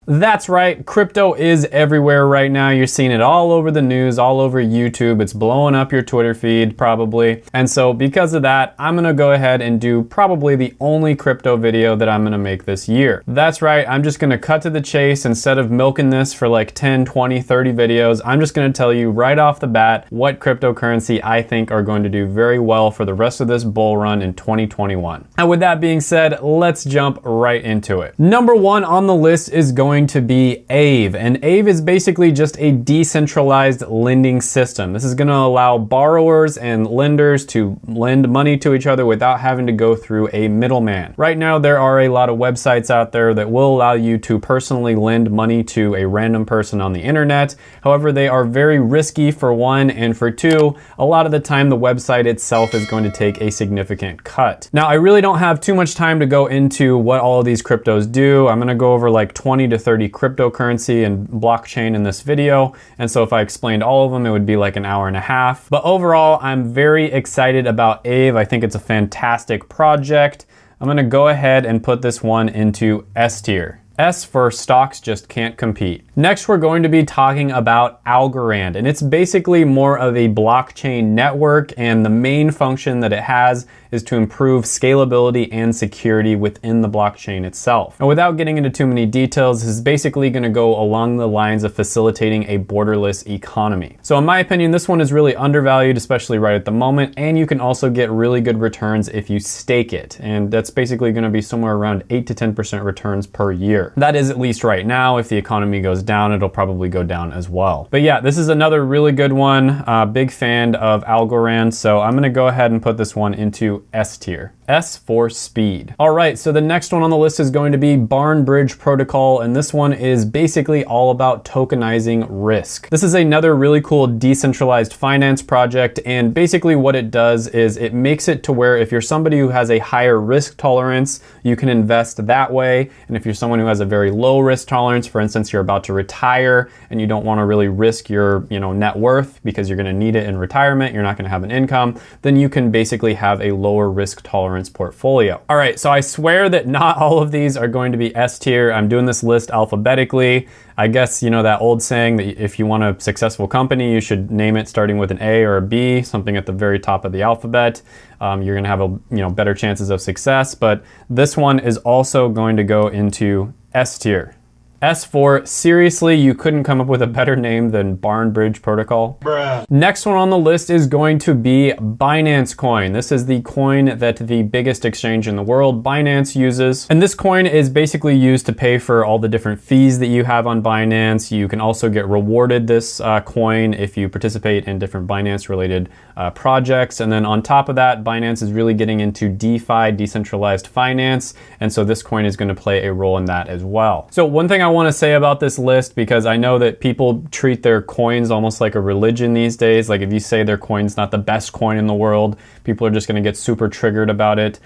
That's right, crypto is everywhere right now. You're seeing it all over the news, all over YouTube. It's blowing up your Twitter feed probably. And so because of that, I'm gonna go ahead and do probably the only crypto video that I'm gonna make this year. That's right, I'm just gonna cut to the chase. Instead of milking this for like 10, 20, 30 videos, I'm just gonna tell you right off the bat what cryptocurrency I think are going to do very well for the rest of this bull run in 2021. And with that being said, let's jump right into it. Number one on the list is going to be Aave, and Aave is basically just a decentralized lending system. This is going to allow borrowers and lenders to lend money to each other without having to go through a middleman. Right now, there are a lot of websites out there that will allow you to personally lend money to a random person on the internet. However, they are very risky for one, and for two, a lot of the time the website itself is going to take a significant cut. Now, I really don't have too much time to go into what all of these cryptos do. I'm going to go over like 20 to 30 cryptocurrency and blockchain in this video. And so if I explained all of them, it would be like an hour and a half. But overall, I'm very excited about Aave. I think it's a fantastic project. I'm gonna go ahead and put this one into S tier. S for stocks just can't compete. Next, we're going to be talking about Algorand, and it's basically more of a blockchain network, and the main function that it has is to improve scalability and security within the blockchain itself. And without getting into too many details, this is basically going to go along the lines of facilitating a borderless economy. So in my opinion, this one is really undervalued, especially right at the moment, and you can also get really good returns if you stake it. And that's basically going to be somewhere around 8 to 10% returns per year. That is at least right now. If the economy goes down, it'll probably go down as well. But yeah, this is another really good one. Big fan of Algorand, so I'm gonna go ahead and put this one into S tier. S for speed. All right, so the next one on the list is going to be Barn Bridge Protocol, and this one is basically all about tokenizing risk. This is another really cool decentralized finance project, and basically what it does is it makes it to where if you're somebody who has a higher risk tolerance, you can invest that way, and if you're someone who has a very low risk tolerance, for instance, you're about to retire and you don't want to really risk your, net worth because you're going to need it in retirement, you're not going to have an income, then you can basically have a lower risk tolerance portfolio. All right, so I swear that not all of these are going to be S tier. I'm doing this list alphabetically. I guess, that old saying that if you want a successful company, you should name it starting with an A or a B, something at the very top of the alphabet. You're going to have better chances of success, but this one is also going to go into S tier. S for seriously, you couldn't come up with a better name than Barn Bridge Protocol. Bruh. Next one on the list is going to be Binance Coin. This is the coin that the biggest exchange in the world, Binance, uses. And this coin is basically used to pay for all the different fees that you have on Binance. You can also get rewarded this coin if you participate in different Binance related projects. And then on top of that, Binance is really getting into DeFi, decentralized finance. And so this coin is going to play a role in that as well. So one thing I want to say about this list, because I know that people treat their coins almost like a religion these days. Like if you say their coin's not the best coin in the world, people are just going to get super triggered about it.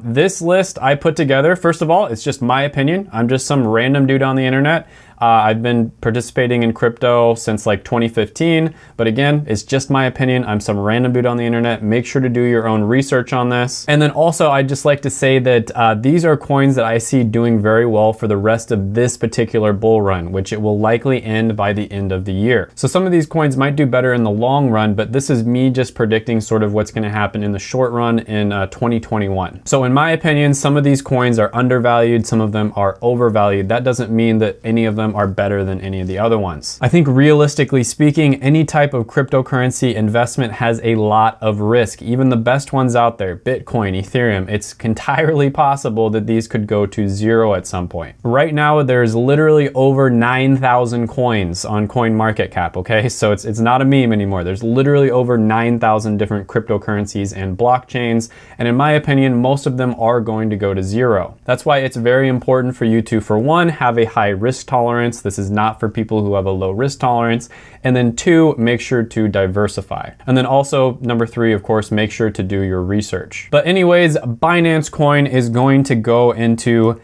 This list I put together, first of all, it's just my opinion. I'm just some random dude on the internet. I've been participating in crypto since like 2015, but again, it's just my opinion. I'm some random dude on the internet. Make sure to do your own research on this. And then also, I'd just like to say that these are coins that I see doing very well for the rest of this particular bull run, which it will likely end by the end of the year. So some of these coins might do better in the long run, but this is me just predicting sort of what's going to happen in the short run in 2021. So in my opinion, some of these coins are undervalued, some of them are overvalued. That doesn't mean that any of them are better than any of the other ones. I think realistically speaking, any type of cryptocurrency investment has a lot of risk. Even the best ones out there, Bitcoin, Ethereum, it's entirely possible that these could go to zero at some point. Right now, there's literally over 9,000 coins on CoinMarketCap, okay? So it's not a meme anymore. There's literally over 9,000 different cryptocurrencies and blockchains. And in my opinion, most of them are going to go to zero. That's why it's very important for you to, for one, have a high risk tolerance. This is not for people who have a low risk tolerance. And then two, make sure to diversify. And then also, number three, of course, make sure to do your research. But anyways, Binance Coin is going to go into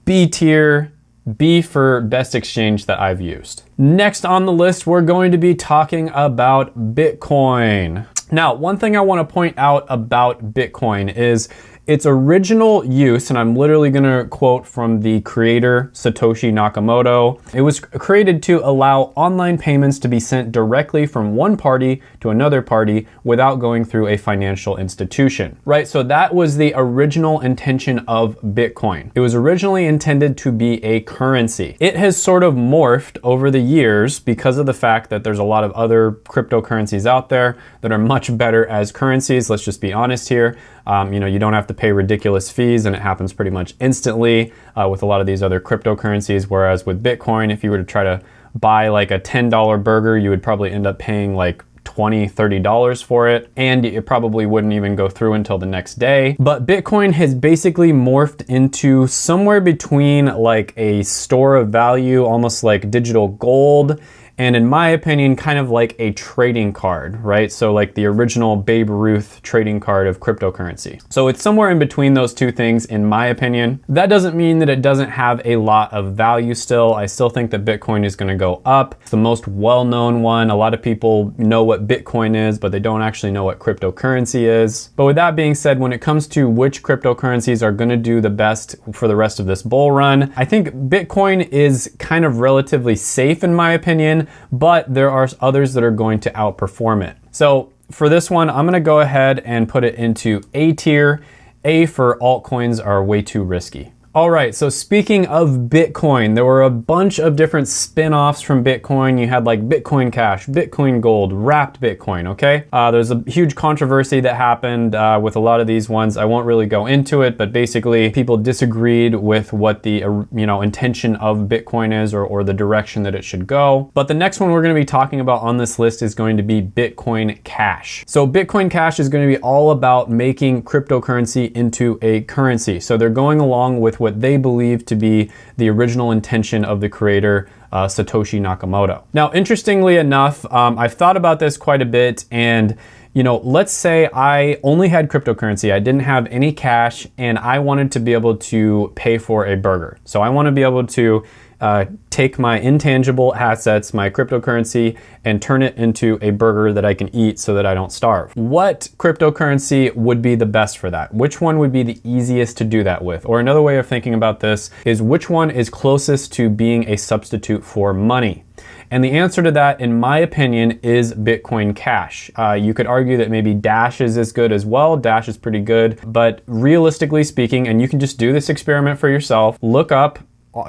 B tier, B for best exchange that I've used. Next on the list, we're going to be talking about Bitcoin. Now, one thing I want to point out about Bitcoin is Its original use, and I'm literally going to quote from the creator, Satoshi Nakamoto, it was created to allow online payments to be sent directly from one party to another party without going through a financial institution, right? So that was the original intention of Bitcoin. It was originally intended to be a currency. It has sort of morphed over the years because of the fact that there's a lot of other cryptocurrencies out there that are much better as currencies. Let's just be honest here. You don't have to pay ridiculous fees, and it happens pretty much instantly with a lot of these other cryptocurrencies. Whereas with Bitcoin, if you were to try to buy like a $10 burger, you would probably end up paying like $20, $30 for it, and it probably wouldn't even go through until the next day. But Bitcoin has basically morphed into somewhere between like a store of value, almost like digital gold, and in my opinion, kind of like a trading card, right? So like the original Babe Ruth trading card of cryptocurrency. So it's somewhere in between those two things, in my opinion. That doesn't mean that it doesn't have a lot of value still. I still think that Bitcoin is gonna go up. It's the most well-known one. A lot of people know what Bitcoin is, but they don't actually know what cryptocurrency is. But with that being said, when it comes to which cryptocurrencies are gonna do the best for the rest of this bull run, I think Bitcoin is kind of relatively safe in my opinion, but there are others that are going to outperform it. So for this one, I'm gonna go ahead and put it into A tier. A for altcoins are way too risky. All right, so speaking of Bitcoin, there were a bunch of different spin-offs from Bitcoin. You had like Bitcoin Cash, Bitcoin Gold, Wrapped Bitcoin, okay? There's a huge controversy that happened with a lot of these ones. I won't really go into it, but basically people disagreed with what the intention of Bitcoin is or the direction that it should go. But the next one we're gonna be talking about on this list is going to be Bitcoin Cash. So Bitcoin Cash is gonna be all about making cryptocurrency into a currency. So they're going along with what they believe to be the original intention of the creator, Satoshi Nakamoto. Now, interestingly enough, I've thought about this quite a bit, and let's say I only had cryptocurrency, I didn't have any cash, and I wanted to be able to pay for a burger. So I want to be able to take my intangible assets, my cryptocurrency, and turn it into a burger that I can eat so that I don't starve. What cryptocurrency would be the best for that? Which one would be the easiest to do that with? Or another way of thinking about this is which one is closest to being a substitute for money? And the answer to that, in my opinion, is Bitcoin Cash. You could argue that maybe Dash is as good as well. Dash is pretty good, but realistically speaking, and you can just do this experiment for yourself, look up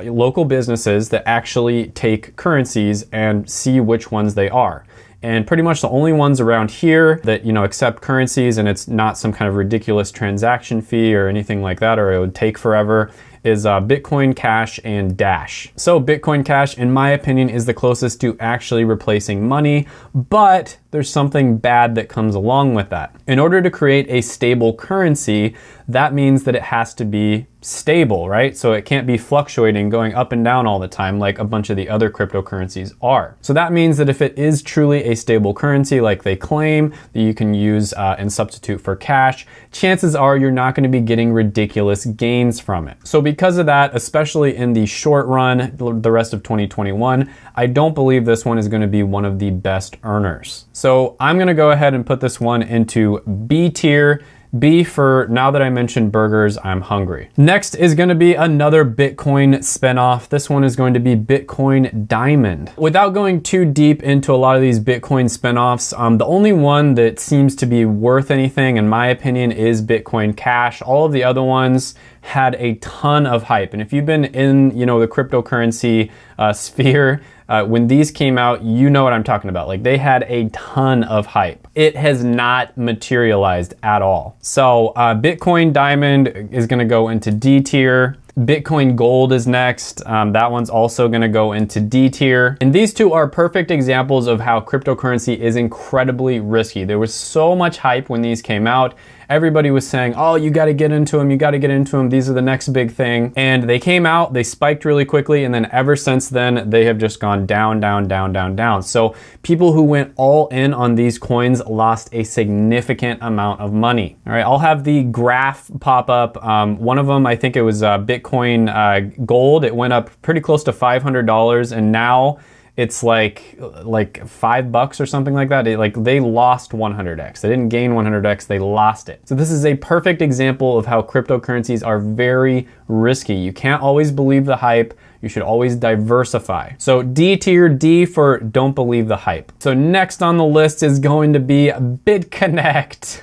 local businesses that actually take currencies and see which ones they are. And pretty much the only ones around here that, accept currencies and it's not some kind of ridiculous transaction fee or anything like that, or it would take forever, is Bitcoin Cash and Dash. So Bitcoin Cash, in my opinion, is the closest to actually replacing money, but there's something bad that comes along with that. In order to create a stable currency, that means that it has to be stable, right? So it can't be fluctuating, going up and down all the time like a bunch of the other cryptocurrencies are. So that means that if it is truly a stable currency like they claim that you can use and substitute for cash, chances are you're not going to be getting ridiculous gains from it. So because of that, especially in the short run, the rest of 2021, I don't believe this one is going to be one of the best earners. So I'm going to go ahead and put this one into B tier. B for, now that I mentioned burgers, I'm hungry. Next is going to be another Bitcoin spinoff. This one is going to be Bitcoin Diamond. Without going too deep into a lot of these Bitcoin spinoffs, the only one that seems to be worth anything, in my opinion, is Bitcoin Cash. All of the other ones had a ton of hype. And if you've been in, the cryptocurrency sphere, when these came out, you know what I'm talking about. Like, they had a ton of hype. It has not materialized at all. So Bitcoin Diamond is gonna go into D tier. Bitcoin Gold is next. That one's also gonna go into D tier. And these two are perfect examples of how cryptocurrency is incredibly risky. There was so much hype when these came out. Everybody was saying, oh, you gotta get into them, you gotta get into them, these are the next big thing. And they came out, they spiked really quickly, and then ever since then, they have just gone down, down, down, down, down. So people who went all in on these coins lost a significant amount of money. All right, I'll have the graph pop up. One of them, I think it was Bitcoin Gold. It went up pretty close to $500, and now it's like $5 or something like that. They lost 100x. They didn't gain 100x, they lost it. So this is a perfect example of how cryptocurrencies are very risky. You can't always believe the hype. You should always diversify. So D tier, D for don't believe the hype. So next on the list is going to be BitConnect.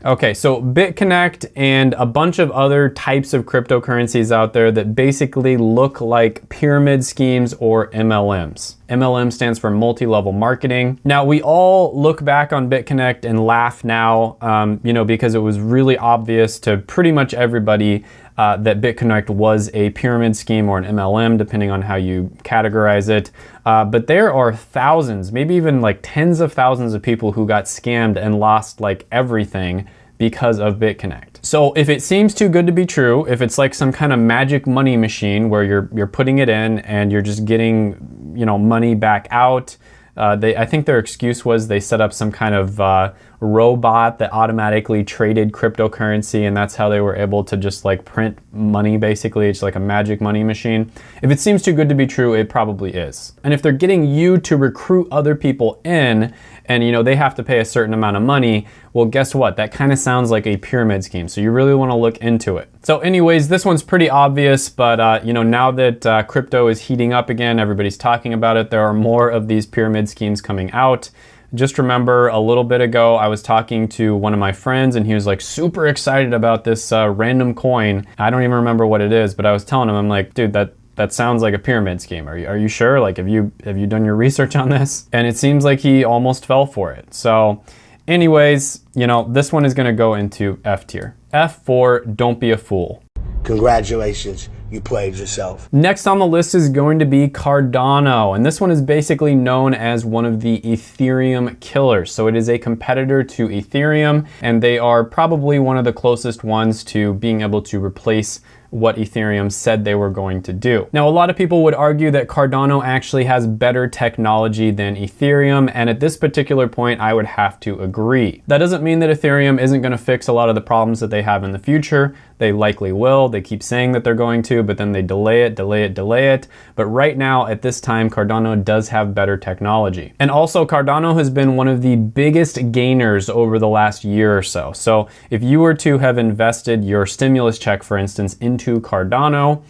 Okay, so BitConnect and a bunch of other types of cryptocurrencies out there that basically look like pyramid schemes or MLMs. MLM stands for multi-level marketing. Now, we all look back on BitConnect and laugh now, because it was really obvious to pretty much everybody that BitConnect was a pyramid scheme or an MLM, depending on how you categorize it. But there are thousands, maybe even like tens of thousands of people who got scammed and lost like everything because of BitConnect. So if it seems too good to be true, if it's like some kind of magic money machine where you're putting it in and you're just getting, money back out, I think their excuse was they set up some kind of robot that automatically traded cryptocurrency, and that's how they were able to just like print money. Basically, it's like a magic money machine. If it seems too good to be true, it probably is. And if they're getting you to recruit other people in, and they have to pay a certain amount of money, well, guess what? That kind of sounds like a pyramid scheme. So you really want to look into it. So anyways, this one's pretty obvious, but now that crypto is heating up again, everybody's talking about it, there are more of these pyramid schemes coming out. Just remember a little bit ago, I was talking to one of my friends and he was like super excited about this random coin. I don't even remember what it is, but I was telling him, I'm like, dude, that sounds like a pyramid scheme. Are you sure? Like, have you done your research on this? And it seems like he almost fell for it. So anyways, this one is gonna go into F tier. F for don't be a fool. Congratulations, you played yourself. Next on the list is going to be Cardano, and this one is basically known as one of the Ethereum killers. So it is a competitor to Ethereum, and they are probably one of the closest ones to being able to replace what Ethereum said they were going to do. Now, a lot of people would argue that Cardano actually has better technology than Ethereum, and at this particular point, I would have to agree. That doesn't mean that Ethereum isn't going to fix a lot of the problems that they have in the future. They likely will. They keep saying that they're going to, but then they delay it. But right now, at this time, Cardano does have better technology. And also, Cardano has been one of the biggest gainers over the last year or so. So if you were to have invested your stimulus check, for instance, into Cardano,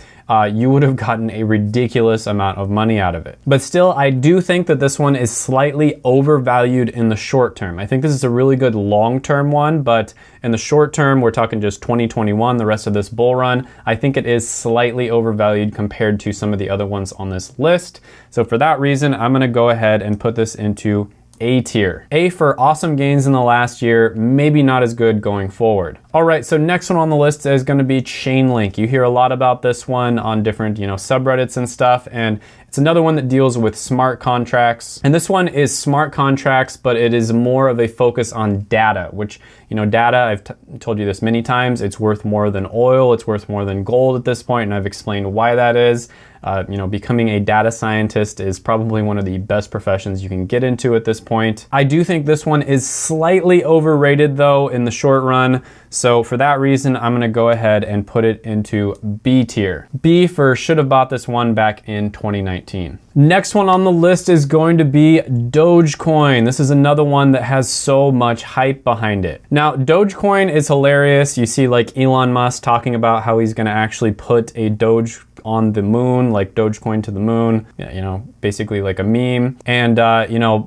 you would have gotten a ridiculous amount of money out of it. But still, I do think that this one is slightly overvalued in the short term. I think this is a really good long-term one, but in the short term, we're talking just 2021, the rest of this bull run, I think it is slightly overvalued compared to some of the other ones on this list. So for that reason, I'm gonna go ahead and put this into A tier. A for awesome gains in the last year, maybe not as good going forward. All right, so next one on the list is gonna be Chainlink. You hear a lot about this one on different, subreddits and stuff, and it's another one that deals with smart contracts. And this one is smart contracts, but it is more of a focus on data, which, data, I've told you this many times, it's worth more than oil, it's worth more than gold at this point, and I've explained why that is. Becoming a data scientist is probably one of the best professions you can get into at this point. I do think this one is slightly overrated though in the short run. So for that reason, I'm gonna go ahead and put it into B tier. B for should have bought this one back in 2019. Next one on the list is going to be Dogecoin. This is another one that has so much hype behind it. Now, Dogecoin is hilarious. You see like Elon Musk talking about how he's gonna actually put a Doge on the moon, like Dogecoin to the moon, basically like a meme. And, a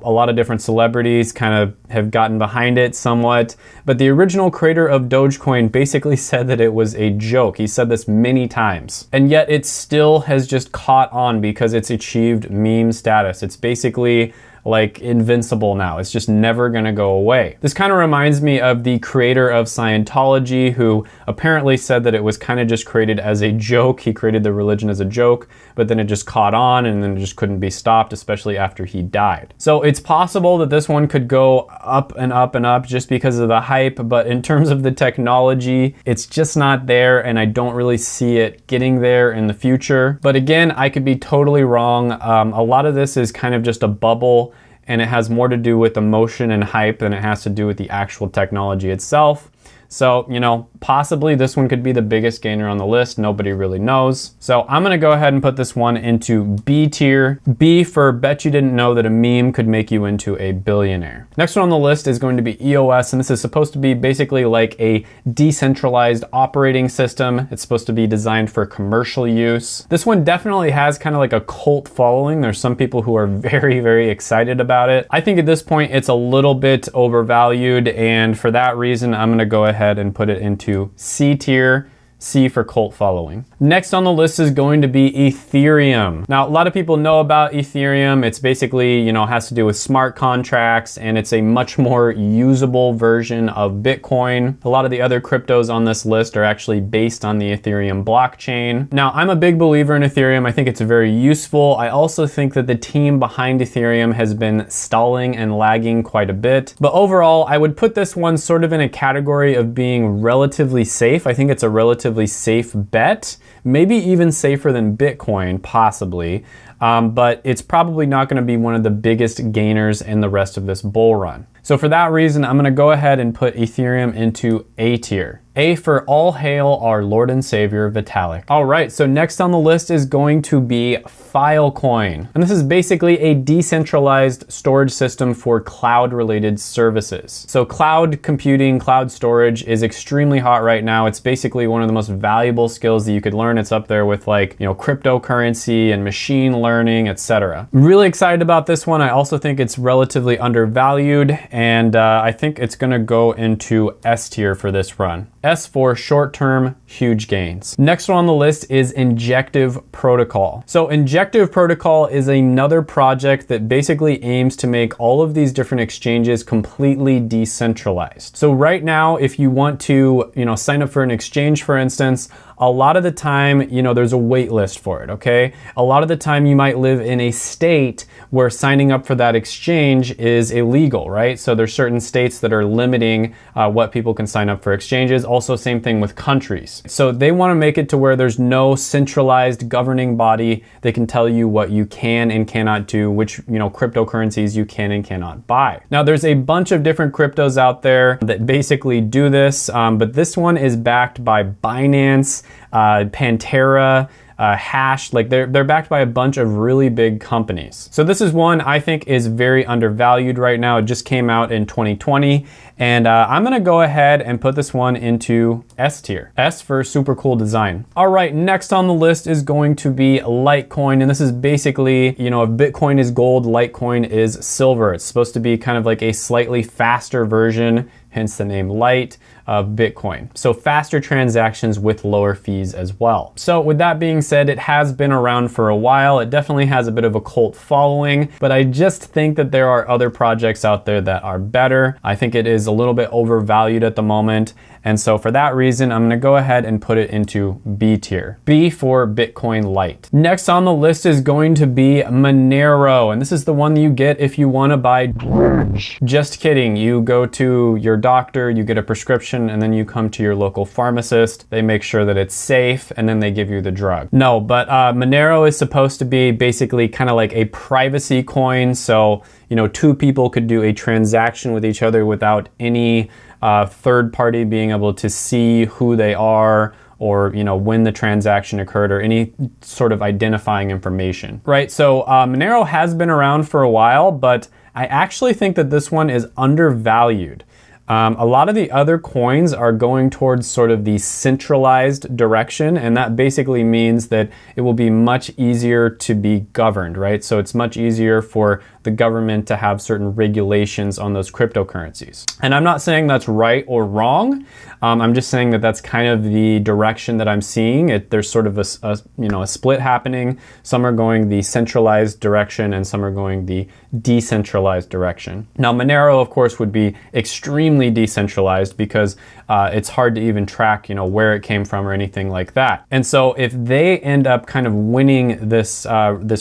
lot of different celebrities kind of have gotten behind it somewhat. But the original creator of Dogecoin basically said that it was a joke. He said this many times. And yet it still has just caught on because it's achieved meme status. It's basically like invincible now. It's just never gonna go away. This kind of reminds me of the creator of Scientology, who apparently said that it was kind of just created as a joke. He created the religion as a joke, but then it just caught on and then it just couldn't be stopped, especially after he died. So it's possible that this one could go up and up and up just because of the hype, but in terms of the technology, it's just not there, and I don't really see it getting there in the future. But again, I could be totally wrong. A lot of this is kind of just a bubble, and it has more to do with emotion and hype than it has to do with the actual technology itself. So, you know, possibly this one could be the biggest gainer on the list. Nobody really knows. So I'm gonna go ahead and put this one into B tier. B for bet you didn't know that a meme could make you into a billionaire. Next one on the list is going to be EOS, and this is supposed to be basically like a decentralized operating system. It's supposed to be designed for commercial use. This one definitely has kind of like a cult following. There's some people who are very, very excited about it. I think at this point it's a little bit overvalued, and for that reason, I'm gonna go ahead and put it into C tier. C for cult following. Next on the list is going to be Ethereum. Now, a lot of people know about Ethereum. It's basically, you know, has to do with smart contracts, and it's a much more usable version of Bitcoin. A lot of the other cryptos on this list are actually based on the Ethereum blockchain. Now, I'm a big believer in Ethereum. I think it's very useful. I also think that the team behind Ethereum has been stalling and lagging quite a bit. But overall, I would put this one sort of in a category of being relatively safe. I think it's a relatively safe bet, maybe even safer than Bitcoin, possibly. But it's probably not going to be one of the biggest gainers in the rest of this bull run. So for that reason, I'm going to go ahead and put Ethereum into A tier. A for all hail our Lord and Savior Vitalik. All right, so next on the list is going to be Filecoin. And this is basically a decentralized storage system for cloud-related services. So cloud computing, cloud storage is extremely hot right now. It's basically one of the most valuable skills that you could learn. It's up there with like, you know, cryptocurrency and machine learning, etc. I'm really excited about this one. I also think it's relatively undervalued, and I think it's gonna go into S tier for this run. S for short-term, huge gains. Next one on the list is Injective Protocol. So Injective Protocol is another project that basically aims to make all of these different exchanges completely decentralized. So right now, if you want to, you know, sign up for an exchange, for instance, a lot of the time, you know, there's a wait list for it, okay? A lot of the time you might live in a state where signing up for that exchange is illegal, right? So there's certain states that are limiting what people can sign up for exchanges. Also, same thing with countries. So they want to make it to where there's no centralized governing body that can tell you what you can and cannot do, which, you know, cryptocurrencies you can and cannot buy. Now, there's a bunch of different cryptos out there that basically do this, but this one is backed by Binance, Pantera, Hash, like they're backed by a bunch of really big companies. So this is one I think is very undervalued right now. It just came out in 2020, and I'm gonna go ahead and put this one into S tier. S for super cool design. All right, next on the list is going to be Litecoin, and this is basically, you know, if Bitcoin is gold, Litecoin is silver. It's supposed to be kind of like a slightly faster version, hence the name Lite, of Bitcoin. So faster transactions with lower fees as well. So with that being said, it has been around for a while. It definitely has a bit of a cult following, but I just think that there are other projects out there that are better. I think it is a little bit overvalued at the moment. And so for that reason, I'm gonna go ahead and put it into B tier. B for Bitcoin Lite. Next on the list is going to be Monero. And this is the one that you get if you wanna buy drugs. Just kidding. You go to your doctor, you get a prescription, and then you come to your local pharmacist. They make sure that it's safe, and then they give you the drug. No, but Monero is supposed to be basically kind of like a privacy coin. So, you know, two people could do a transaction with each other without any third party being able to see who they are, or, you know, when the transaction occurred, or any sort of identifying information, right? So Monero has been around for a while, but I actually think that this one is undervalued. A lot of the other coins are going towards sort of the centralized direction, and that basically means that it will be much easier to be governed, right? So it's much easier for the government to have certain regulations on those cryptocurrencies. And I'm not saying that's right or wrong. I'm just saying that that's kind of the direction that I'm seeing. There's sort of a split happening. Some are going the centralized direction, and some are going the decentralized direction. Now, Monero, of course, would be extremely decentralized because it's hard to even track, you know, where it came from or anything like that. And so if they end up kind of winning this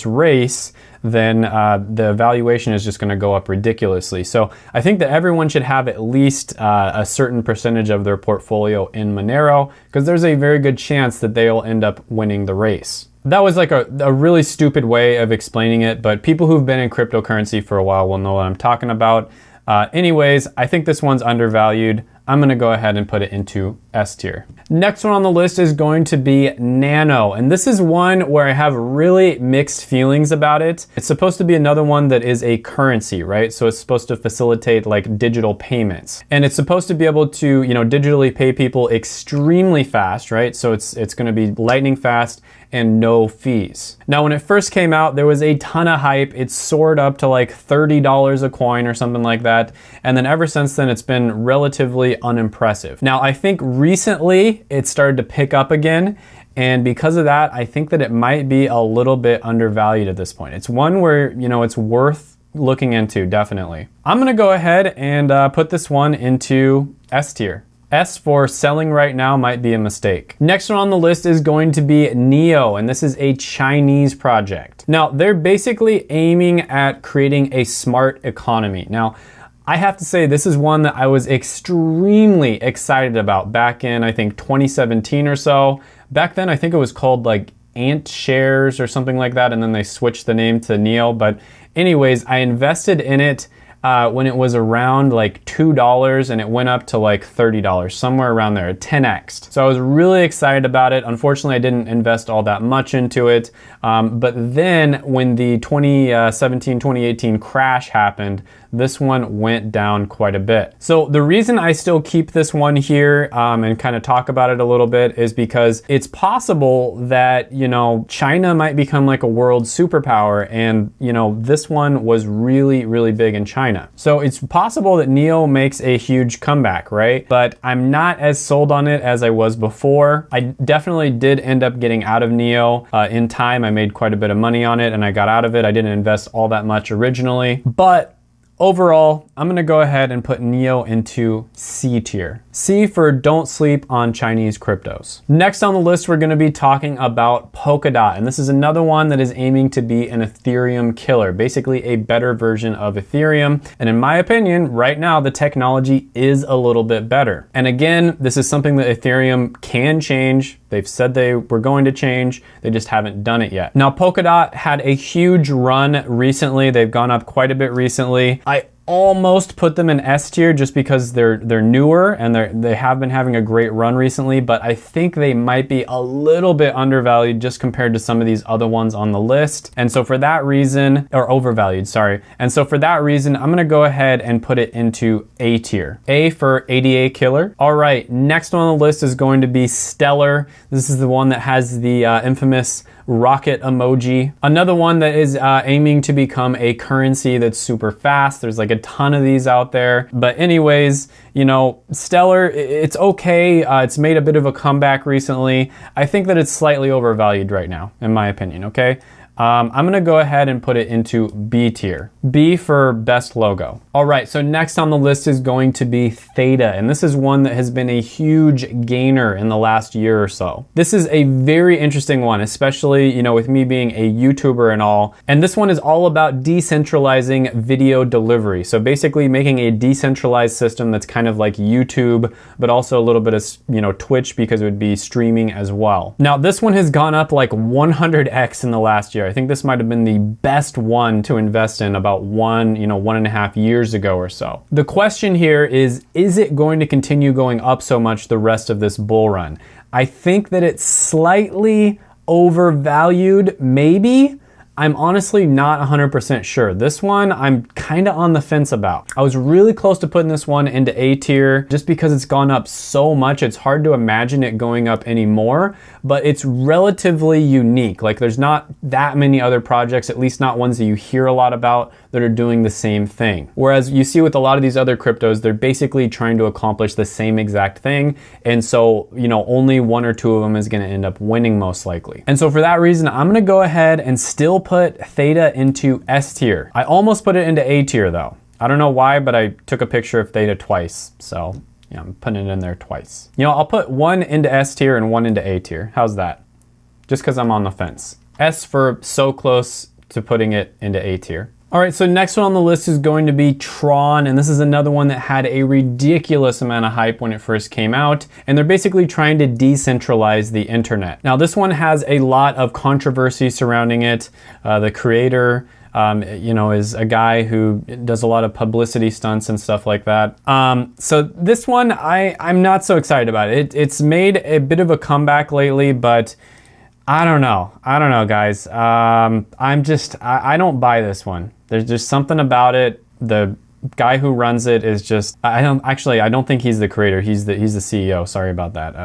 race, then the valuation is just going to go up ridiculously. So I think that everyone should have at least a certain percentage of their portfolio in Monero, because there's a very good chance that they'll end up winning the race. That was like a really stupid way of explaining it, but people who've been in cryptocurrency for a while will know what I'm talking about. Anyways, I think this one's undervalued. I'm gonna go ahead and put it into S tier. Next one on the list is going to be Nano, and this is one where I have really mixed feelings about it. It's supposed to be another one that is a currency, right? So it's supposed to facilitate like digital payments, and it's supposed to be able to, digitally pay people extremely fast, right? So it's going to be lightning fast and no fees. Now, when it first came out, there was a ton of hype. It soared up to like $30 a coin or something like that. And then ever since then, it's been relatively unimpressive. Now, I think recently it started to pick up again. And because of that, I think that it might be a little bit undervalued at this point. It's one where, it's worth looking into, definitely. I'm gonna go ahead and put this one into S tier. S for selling right now might be a mistake. Next one on the list is going to be Neo, and this is a Chinese project. Now, they're basically aiming at creating a smart economy. Now, I have to say this is one that I was extremely excited about back in, I think, 2017 or so. Back then, I think it was called like Ant Shares or something like that, and then they switched the name to Neo. But anyways, I invested in it when it was around like $2 and it went up to like $30, somewhere around there, 10x. So I was really excited about it. Unfortunately, I didn't invest all that much into it. But then when the 2017, 2018 crash happened, this one went down quite a bit. So the reason I still keep this one here and kind of talk about it a little bit is because it's possible that, China might become like a world superpower, and, this one was really, really big in China. So it's possible that Neo makes a huge comeback, right? But I'm not as sold on it as I was before. I definitely did end up getting out of Neo in time. I made quite a bit of money on it and I got out of it. I didn't invest all that much originally, but overall, I'm gonna go ahead and put Neo into C tier. C for don't sleep on Chinese cryptos. Next on the list, we're gonna be talking about Polkadot, and this is another one that is aiming to be an Ethereum killer, basically a better version of Ethereum. And in my opinion, right now, the technology is a little bit better. And again, this is something that Ethereum can change. They've said they were going to change, they just haven't done it yet. Now, Polkadot had a huge run recently. They've gone up quite a bit recently. I almost put them in S tier just because they're newer and they have been having a great run recently, but I think they might be a little bit undervalued just compared to some of these other ones on the list. And so for that reason, or overvalued, sorry. And so for that reason, I'm gonna go ahead and put it into A tier. A for ADA killer. All right, next one on the list is going to be Stellar. This is the one that has the infamous rocket emoji. Another one that is aiming to become a currency that's super fast. There's like a ton of these out there. But anyways, Stellar, it's okay. It's made a bit of a comeback recently. I think that it's slightly overvalued right now, in my opinion, okay? I'm gonna go ahead and put it into B tier. B for best logo. All right, so next on the list is going to be Theta, and this is one that has been a huge gainer in the last year or so. This is a very interesting one, especially, with me being a YouTuber and all. And this one is all about decentralizing video delivery. So basically making a decentralized system that's kind of like YouTube, but also a little bit of, Twitch, because it would be streaming as well. Now, this one has gone up like 100x in the last year. I think this might have been the best one to invest in about 1.5 years ago or so. The question here is it going to continue going up so much the rest of this bull run? I think that it's slightly overvalued, maybe. I'm honestly not 100% sure. This one, I'm kind of on the fence about. I was really close to putting this one into A tier just because it's gone up so much. It's hard to imagine it going up anymore, but it's relatively unique. Like there's not that many other projects, at least not ones that you hear a lot about, that are doing the same thing. Whereas you see with a lot of these other cryptos, they're basically trying to accomplish the same exact thing. And so, only one or two of them is gonna end up winning most likely. And so for that reason, I'm gonna go ahead and still put Theta into S tier. I almost put it into A tier though. I don't know why, but I took a picture of Theta twice. So yeah, I'm putting it in there twice. I'll put one into S tier and one into A tier. How's that? Just because I'm on the fence. S for so close to putting it into A tier. All right, so next one on the list is going to be Tron, and this is another one that had a ridiculous amount of hype when it first came out, and they're basically trying to decentralize the internet. Now, this one has a lot of controversy surrounding it. The creator you know, is a guy who does a lot of publicity stunts and stuff like that. So this one, I'm not so excited about it. It's made a bit of a comeback lately, but I don't know, guys. I don't buy this one. There's just something about it. The guy who runs it is just, I don't think he's the creator. He's the CEO. Sorry about that.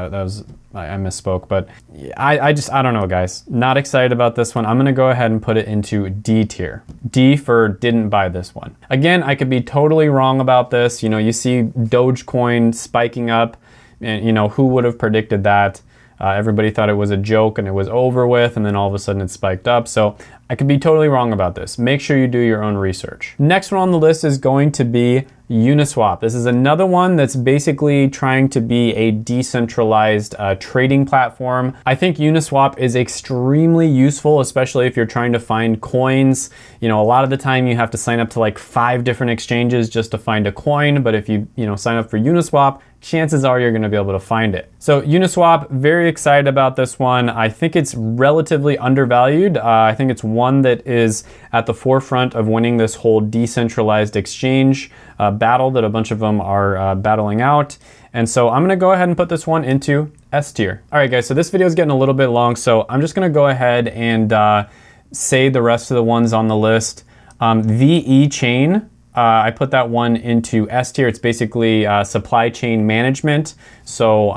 I misspoke, but I don't know, guys. Not excited about this one. I'm gonna go ahead and put it into D tier. D for didn't buy this one. Again, I could be totally wrong about this. You know, you see Dogecoin spiking up, and you know, who would have predicted that? Everybody thought it was a joke and it was over with, and then all of a sudden it spiked up. So I could be totally wrong about this. Make sure you do your own research. Next one on the list is going to be Uniswap. This is another one that's basically trying to be a decentralized trading platform. I think Uniswap is extremely useful, especially if you're trying to find coins. You know, a lot of the time you have to sign up to like 5 different exchanges just to find a coin, but if you sign up for Uniswap, chances are you're going to be able to find it. So Uniswap, very excited about this one. I think it's relatively undervalued. I think it's one that is at the forefront of winning this whole decentralized exchange battle that a bunch of them are battling out. And so I'm gonna go ahead and put this one into S tier. All right, guys, so this video is getting a little bit long, so I'm just gonna go ahead and say the rest of the ones on the list. VE Chain, I put that one into S tier. It's basically supply chain management. So,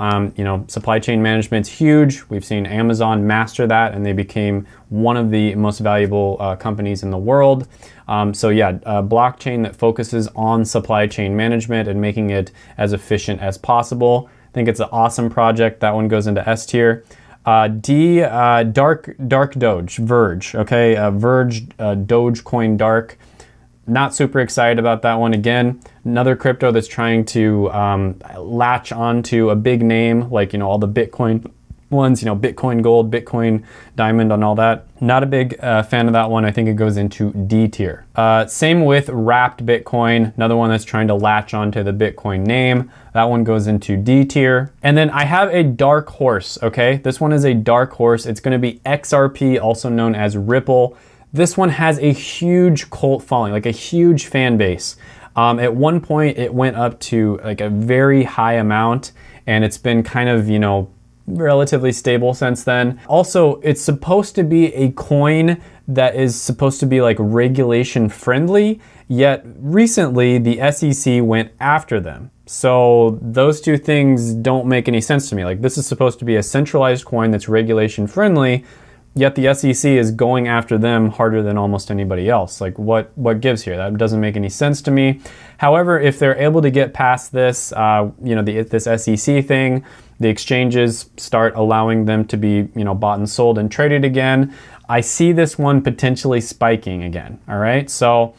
supply chain management's huge. We've seen Amazon master that, and they became one of the most valuable companies in the world. Blockchain that focuses on supply chain management and making it as efficient as possible. I think it's an awesome project. That one goes into S tier. D, Dark Doge, Verge. Okay, Verge, Dogecoin Dark. Not super excited about that one. Again, another crypto that's trying to latch onto a big name, like, all the Bitcoin ones, Bitcoin Gold, Bitcoin Diamond, and all that. Not a big fan of that one. I think it goes into D tier. Same with Wrapped Bitcoin, another one that's trying to latch onto the Bitcoin name. That one goes into D tier. And then I have a dark horse, okay? This one is a dark horse. It's gonna be XRP, also known as Ripple. This one has a huge cult following, like a huge fan base. At one point, it went up to like a very high amount, and it's been kind of, relatively stable since then. Also, it's supposed to be a coin that is supposed to be like regulation friendly, yet recently the SEC went after them. So those two things don't make any sense to me. Like, this is supposed to be a centralized coin that's regulation friendly, yet the SEC is going after them harder than almost anybody else. Like, what gives here? That doesn't make any sense to me. However, if they're able to get past this, this SEC thing, the exchanges start allowing them to be, bought and sold and traded again, I see this one potentially spiking again. All right, so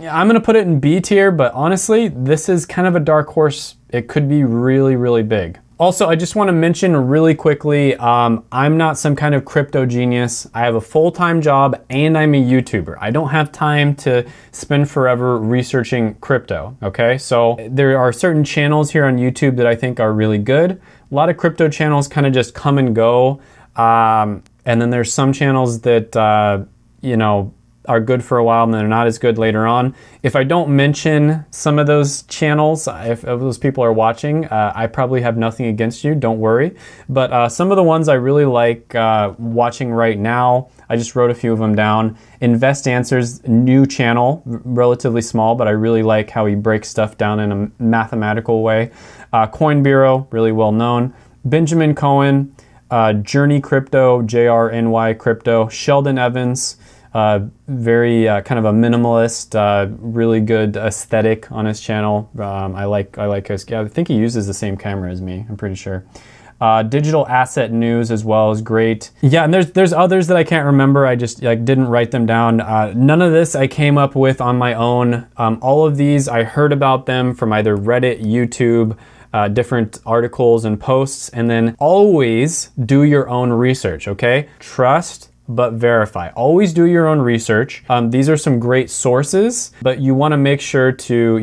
I'm gonna put it in B tier, but honestly, this is kind of a dark horse. It could be really, really big. Also, I just want to mention really quickly, I'm not some kind of crypto genius. I have a full-time job and I'm a YouTuber. I don't have time to spend forever researching crypto, okay? So there are certain channels here on YouTube that I think are really good. A lot of crypto channels kind of just come and go. And then there's some channels that, are good for a while and they're not as good later on. If I don't mention some of those channels, if those people are watching, I probably have nothing against you, don't worry. But some of the ones I really like watching right now, I just wrote a few of them down. Invest Answers, new channel, relatively small, but I really like how he breaks stuff down in a mathematical way. Coin Bureau, really well known. Benjamin Cohen, Journey Crypto, JRNY Crypto. Sheldon Evans, very kind of a minimalist, really good aesthetic on his channel. I like his. I think he uses the same camera as me, I'm pretty sure. Digital Asset News as well is great. Yeah, and there's others that I can't remember. I just didn't write them down. None of this I came up with on my own. All of these I heard about them from either Reddit, YouTube, different articles and posts. And then always do your own research, okay? Trust but verify. Always do your own research. These are some great sources, but you want to make sure to,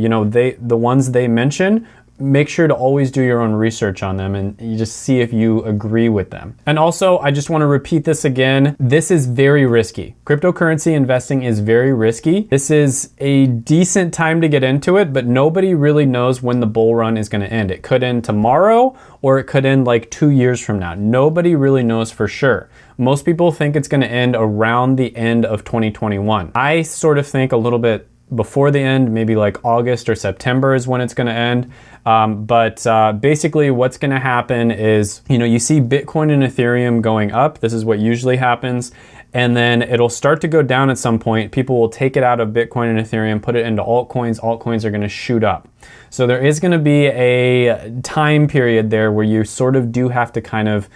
the ones they mention make sure to always do your own research on them and you just see if you agree with them. And also, I just want to repeat this again. This is very risky. Cryptocurrency investing is very risky. This is a decent time to get into it, but nobody really knows when the bull run is going to end. It could end tomorrow or it could end like 2 years from now. Nobody really knows for sure. Most people think it's going to end around the end of 2021. I sort of think a little bit before the end, maybe like August or September is when it's going to end. But basically what's going to happen is, you see Bitcoin and Ethereum going up. This is what usually happens. And then it'll start to go down at some point. People will take it out of Bitcoin and Ethereum, put it into altcoins. Altcoins are going to shoot up. So there is going to be a time period there where you sort of do have to kind of,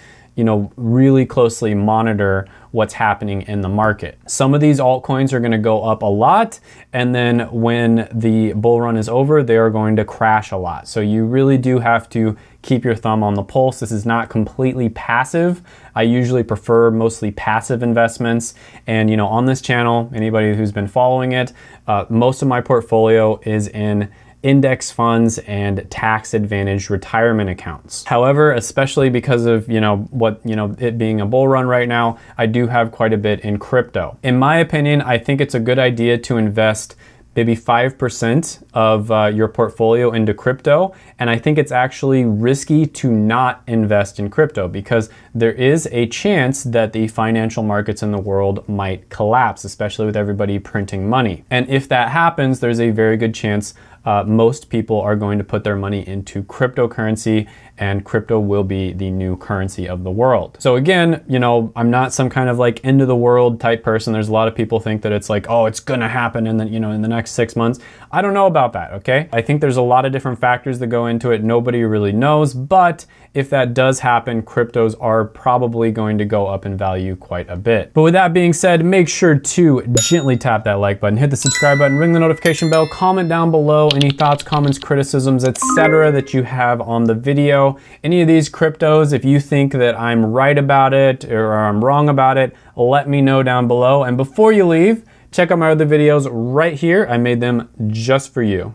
really closely monitor what's happening in the market. Some of these altcoins are going to go up a lot, and then when the bull run is over, they are going to crash a lot. So you really do have to keep your thumb on the pulse. This is not completely passive. I usually prefer mostly passive investments. And on this channel, anybody who's been following it, most of my portfolio is in index funds and tax advantage retirement accounts. However, especially because of it being a bull run right now, I do have quite a bit in crypto. In my opinion, I think it's a good idea to invest maybe 5% of your portfolio into crypto. And I think it's actually risky to not invest in crypto because there is a chance that the financial markets in the world might collapse, especially with everybody printing money. And if that happens, there's a very good chance most people are going to put their money into cryptocurrency, and crypto will be the new currency of the world. So again, I'm not some kind of like end of the world type person. There's a lot of people think that it's like, oh, it's gonna happen in the next 6 months. I don't know about that, okay? I think there's a lot of different factors that go into it. Nobody really knows, but if that does happen, cryptos are probably going to go up in value quite a bit. But with that being said, make sure to gently tap that like button, hit the subscribe button, ring the notification bell, comment down below any thoughts, comments, criticisms, etc. that you have on the video. Any of these cryptos, if you think that I'm right about it or I'm wrong about it, let me know down below. And before you leave, check out my other videos right here. I made them just for you.